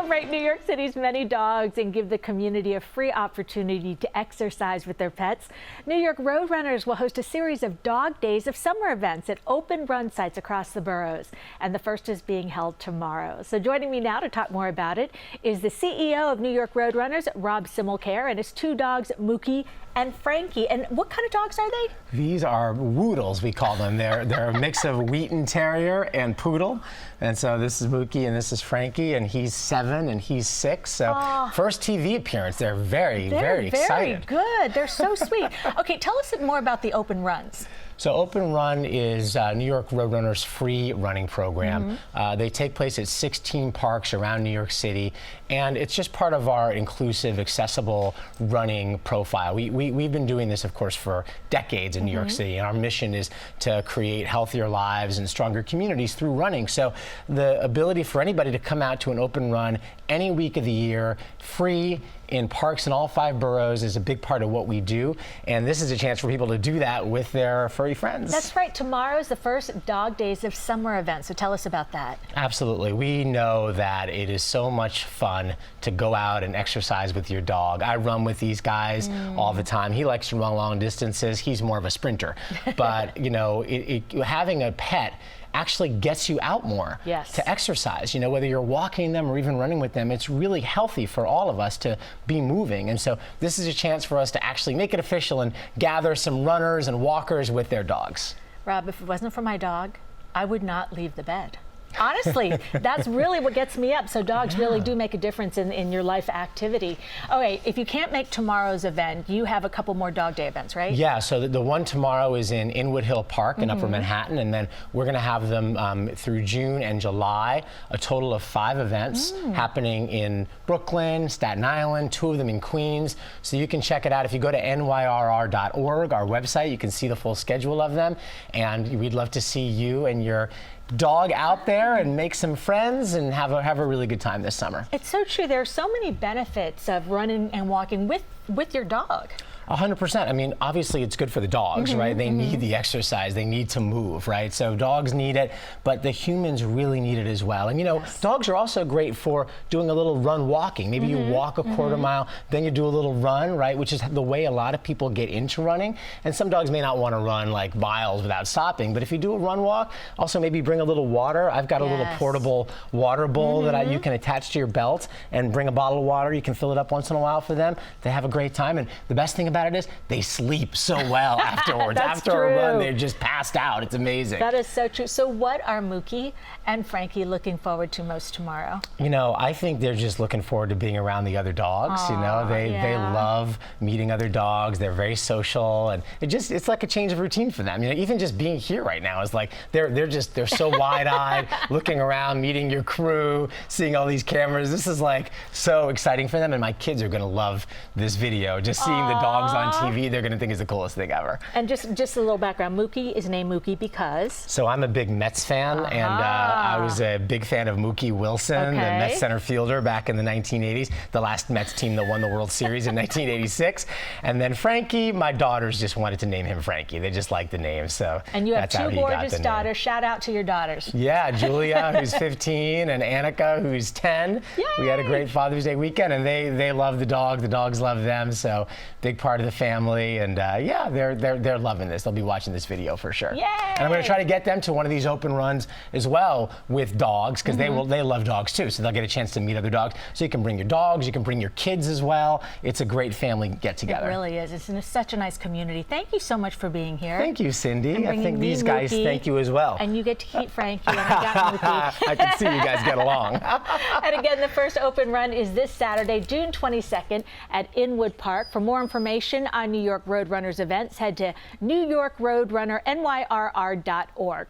celebrate New York City's many dogs and give the community a free opportunity to exercise with their pets, New York Roadrunners will host a series of Dog Days of Summer events at open run sites across the boroughs. And the first is being held tomorrow. So joining me now to talk more about it is the CEO of New York Roadrunners, Rob Simmelcare, and his two dogs, Mookie and Frankie. And what kind of dogs are they? These are Woodles, we call them. They're a mix of Wheaten Terrier and Poodle. And so this is Mookie and this is Frankie, and he's 7 and he's 6. So first TV appearance. They're very excited. Very good. They're so sweet. Okay, tell us more about the open runs. So Open Run is New York Roadrunners' free running program. They take place at 16 parks around New York City, and it's just part of our inclusive, accessible running profile. We've been doing this, of course, for decades in New York City, and our mission is to create healthier lives and stronger communities through running. So the ability for anybody to come out to an open run any week of the year, free, in parks in all 5 boroughs, is a big part of what we do, and this is a chance for people to do that with their furry friends. That's right. Tomorrow is the first Dog Days of Summer event, so tell us about that. Absolutely. We know that it is so much fun to go out and exercise with your dog. I run with these guys all the time. He likes to run long distances. He's more of a sprinter, but you know, having a pet actually gets you out more to exercise. You know, whether you're walking them or even running with them, it's really healthy for all of us to be moving. And so this is a chance for us to actually make it official and gather some runners and walkers with their dogs. Rob, if it wasn't for my dog, I would not leave the bed. Honestly, that's really what gets me up. So dogs really do make a difference in your life activity. Okay, if you can't make tomorrow's event, you have a couple more Dog Day events, right? Yeah, so the one tomorrow is in Inwood Hill Park in Upper Manhattan, and then we're going to have them through June and July, a total of 5 events happening in Brooklyn, Staten Island, 2 of them in Queens. So you can check it out. If you go to nyrr.org, our website, you can see the full schedule of them, and we'd love to see you and your dog out there and make some friends and have a really good time this summer. It's so true. There are so many benefits of running and walking with your dog. 100%. I mean, obviously it's good for the dogs, right? They need the exercise. They need to move, right? So dogs need it, but the humans really need it as well. And you know, dogs are also great for doing a little run walking. Maybe you walk a quarter mile, then you do a little run, right? Which is the way a lot of people get into running. And some dogs may not want to run like miles without stopping, but if you do a run walk, also maybe bring a little water. I've got a little portable water bowl that you can attach to your belt and bring a bottle of water. You can fill it up once in a while for them. They have a great time. And the best thing about it is they sleep so well afterwards. After a run, they're just passed out. It's amazing. That is so true. So what are Mookie and Frankie looking forward to most tomorrow? You know, I think they're just looking forward to being around the other dogs. You know, they love meeting other dogs. They're very social, and it's like a change of routine for them. You know, even just being here right now is like they're so wide-eyed, looking around, meeting your crew, seeing all these cameras. This is like so exciting for them, and my kids are going to love this video. Just seeing the dogs on TV, they're going to think it's the coolest thing ever. And just a little background, Mookie is named Mookie because? So I'm a big Mets fan, and I was a big fan of Mookie Wilson, the Mets center fielder back in the 1980s, the last Mets team that won the World Series in 1986. And then Frankie, my daughters just wanted to name him Frankie. They just like the name, so and you have that's 2 gorgeous daughters. Shout out to your daughters. Yeah, Julia, who's 15, and Annika, who's 10. Yay! We had a great Father's Day weekend, and they love the dog. The dogs love them, so big part of the family, and yeah, they're loving this. They'll be watching this video for sure. Yay! And I'm going to try to get them to one of these open runs as well with dogs, because they love dogs too, so they'll get a chance to meet other dogs. So you can bring your dogs, you can bring your kids as well. It's a great family get together. It really is. It's such a nice community. Thank you so much for being here. Thank you, Cindy. I think these guys thank you as well. And you get to keep Frankie, and I got Mookie. I can see you guys get along. And again, the first open run is this Saturday, June 22nd at Inwood Park. For more information on New York Roadrunners events, head to NewYorkRoadrunnerNYRR.org.